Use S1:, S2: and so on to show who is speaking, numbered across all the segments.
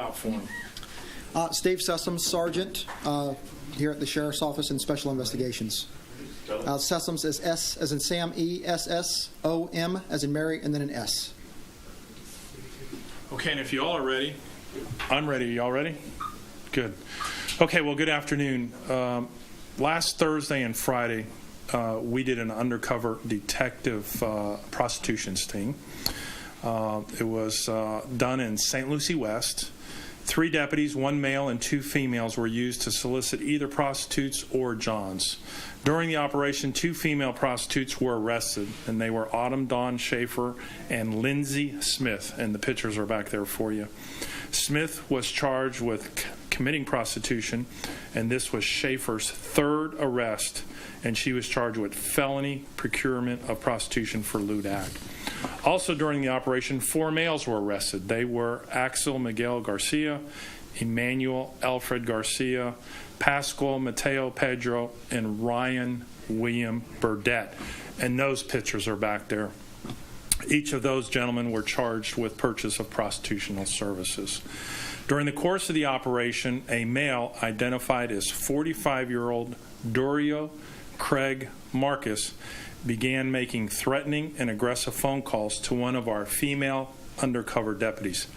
S1: out for him.
S2: Steve Sessoms, Sergeant, here at the Sheriff's Office in Special Investigations. Sessoms is S as in Sam, E-S-S-O-M as in Mary, and then an S.
S1: Okay, and if you all are ready, I'm ready. Y'all ready? Good. Okay, well, good afternoon. Last Thursday and Friday, we did an undercover detective prostitution sting. It was done in St. Lucie West. 3 deputies, 1 male and 2 females, were used to solicit either prostitutes or Johns. During the operation, 2 female prostitutes were arrested, and they were Autumn Dawn Schaefer and Lindsay Smith, and the pictures are back there for you. Smith was charged with committing prostitution, and this was Schaefer's 3rd arrest, and she was charged with felony procurement of prostitution for lewd act. Also during the operation, 4 males were arrested. They were Axel Miguel Garcia, Emmanuel Alfred Garcia, Pascual Mateo Pedro, and Ryan William Burdett. And those pictures are back there. Each of those gentlemen were charged with purchase of prostitutional services. During the course of the operation, a male identified as 45-year-old Dorio Craig Marcus began making threatening and aggressive phone calls to one of our female undercover deputies.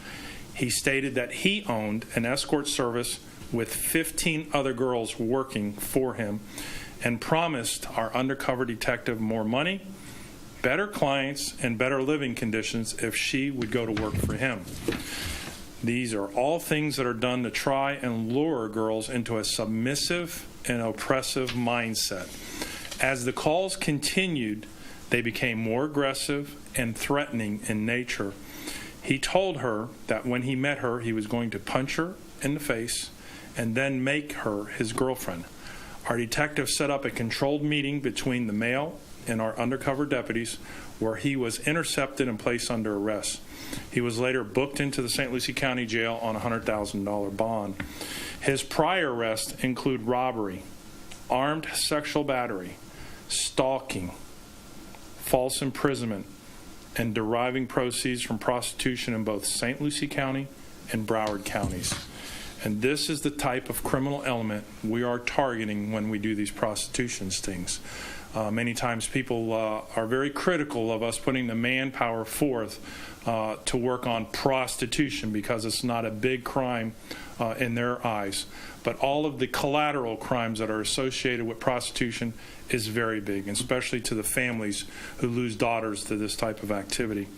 S1: He stated that he owned an escort service with 15 other girls working for him and promised our undercover detective more money, better clients, and better living conditions if she would go to work for him. These are all things that are done to try and lure girls into a submissive and oppressive mindset. As the calls continued, they became more aggressive and threatening in nature. He told her that when he met her, he was going to punch her in the face and then make her his girlfriend. Our detective set up a controlled meeting between the male and our undercover deputies where he was intercepted and placed under arrest. He was later booked into the St. Lucie County Jail on a $100,000 bond. His prior arrests include robbery, armed sexual battery, stalking, false imprisonment, and deriving proceeds from prostitution in both St. Lucie County and Broward counties. And this is the type of criminal element we are targeting when we do these prostitution stings. Many times people are very critical of us putting the manpower forth to work on prostitution because it's not a big crime in their eyes. But all of the collateral crimes that are associated with prostitution is very big, especially to the families who lose daughters to this type of activity.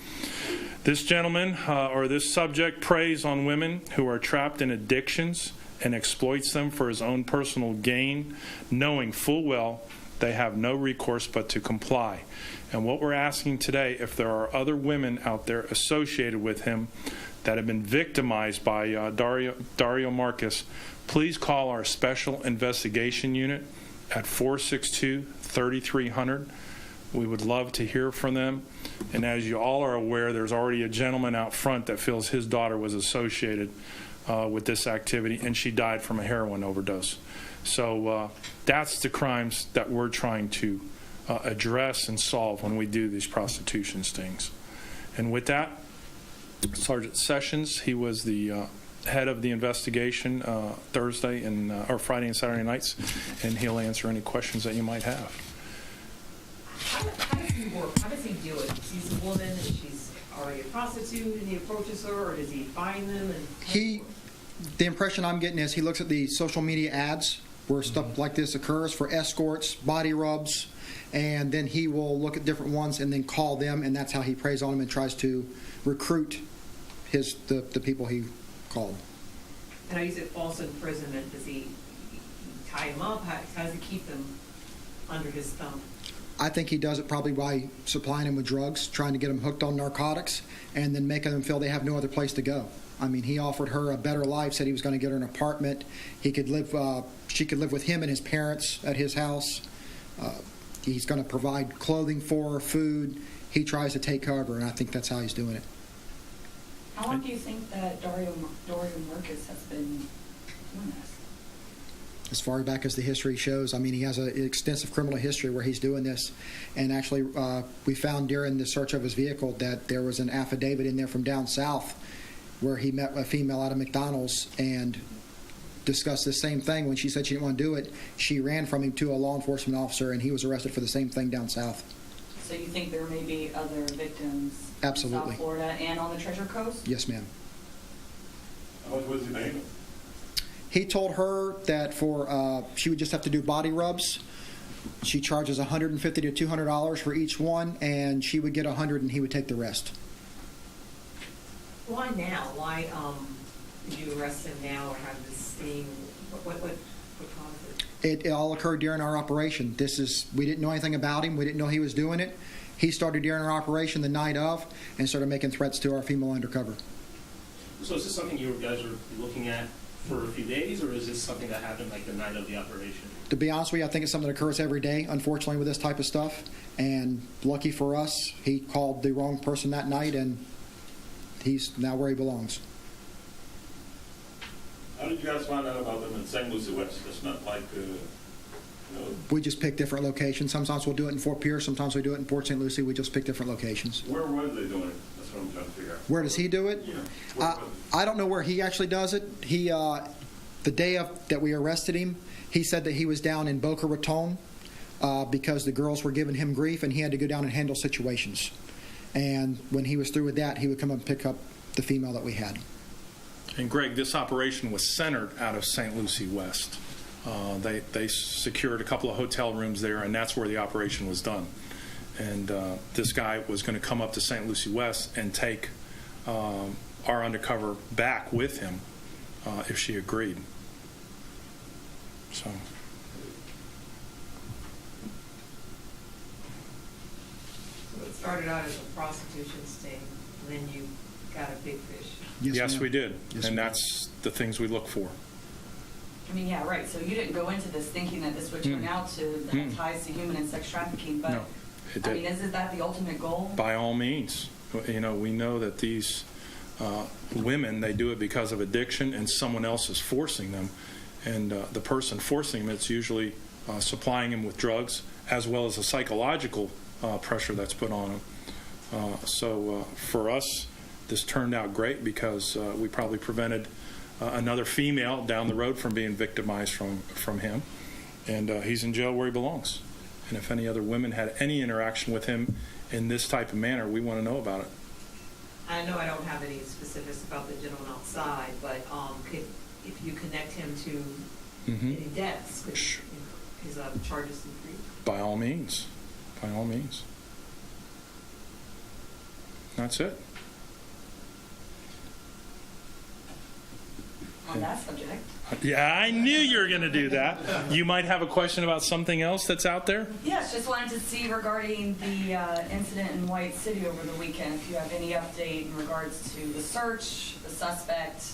S1: This gentleman, or this subject, preys on women who are trapped in addictions and exploits them for his own personal gain, knowing full well they have no recourse but to comply. And what we're asking today, if there are other women out there associated with him that have been victimized by Dario Marcus, please call our Special Investigation Unit at 462-3300. We would love to hear from them. And as you all are aware, there's already a gentleman out front that feels his daughter was associated with this activity, and she died from a heroin overdose. So that's the crimes that we're trying to address and solve when we do these prostitution stings. And with that, Sergeant Sessions, he was the head of the investigation Thursday and or Friday and Saturday nights, and he'll answer any questions that you might have.
S3: How does he work? How does he do it? She's a woman and she's already a prostitute, and he approaches her, or does he find them? And
S2: the impression I'm getting is he looks at the social media ads where stuff like this occurs for escorts, body rubs, and then he will look at different ones and then call them, and that's how he preys on them and tries to recruit the people he called.
S3: And I use it false imprisonment. Does he tie them up? How does he keep them under his thumb?
S2: I think he does it probably by supplying them with drugs, trying to get them hooked on narcotics, and then making them feel they have no other place to go. I mean, he offered her a better life, said he was going to get her an apartment. He could live. She could live with him and his parents at his house. He's going to provide clothing for her, food. He tries to take care of her, and I think that's how he's doing it.
S4: How long do you think that Dario Marcus has been doing this?
S2: As far back as the history shows, I mean, he has an extensive criminal history where he's doing this. And actually, we found during the search of his vehicle that there was an affidavit in there from down south where he met a female at a McDonald's and discussed the same thing. When she said she didn't want to do it, she ran from him to a law enforcement officer, and he was arrested for the same thing down south.
S4: So you think there may be other victims
S2: Absolutely.
S4: in South Florida and on the Treasure Coast?
S2: Yes, ma'am.
S5: How much was he paying?
S2: He told her that for she would just have to do body rubs. She charges $150 to $200 for each one, and she would get $100, and he would take the rest.
S3: Why now? Why did you arrest him now or have this thing? What caused it?
S2: It all occurred during our operation. We didn't know anything about him. We didn't know he was doing it. He started during our operation the night of and started making threats to our female undercover.
S6: So is this something you guys are looking at for a few days, or is this something that happened like the night of the operation?
S2: To be honest with you, I think it's something that occurs every day, unfortunately, with this type of stuff. And lucky for us, he called the wrong person that night, and he's now where he belongs.
S5: How did you guys find out about them in St. Lucie West? It's not like,
S2: We just pick different locations. Sometimes we'll do it in Fort Pierce. Sometimes we do it in Port St. Lucie. We just pick different locations.
S5: where were they doing it? That's what I'm trying to figure out.
S2: Where does he do it?
S5: Yeah. Where was it?
S2: I don't know where he actually does it. He, the day that we arrested him, he said that he was down in Boca Raton because the girls were giving him grief, and he had to go down and handle situations. And when he was through with that, he would come up and pick up the female that we had.
S1: And Greg, this operation was centered out of St. Lucie West. They secured a couple of hotel rooms there, and that's where the operation was done. And this guy was going to come up to St. Lucie West and take our undercover back with him if she agreed. So.
S3: So it started out as a prostitution sting, and then you got a big fish.
S1: Yes,
S2: ma'am.
S1: we did.
S2: Yes,
S1: And
S2: ma'am.
S1: that's the things we look for.
S4: I mean, yeah, right. So you didn't go into this thinking that this would turn out to have ties to human and sex trafficking, but
S1: No, it
S4: I mean,
S1: did.
S4: is that the ultimate goal?
S1: By all means. You know, we know that these women, they do it because of addiction, and someone else is forcing them. And the person forcing them, it's usually supplying them with drugs, as well as a psychological pressure that's put on them. So for us, this turned out great because we probably prevented another female down the road from being victimized from him. And he's in jail where he belongs. And if any other women had any interaction with him in this type of manner, we want to know about it.
S3: I know I don't have any specifics about the gentleman outside, but if you connect him to any deaths, could
S1: Sure.
S3: his charges increase?
S1: By all means. By all means. That's it.
S4: On that subject.
S1: Yeah, I knew you were going to do that. You might have a question about something else that's out there?
S4: Yes, just wanted to see regarding the incident in White City over the weekend, if you have any update in regards to the search, the suspect,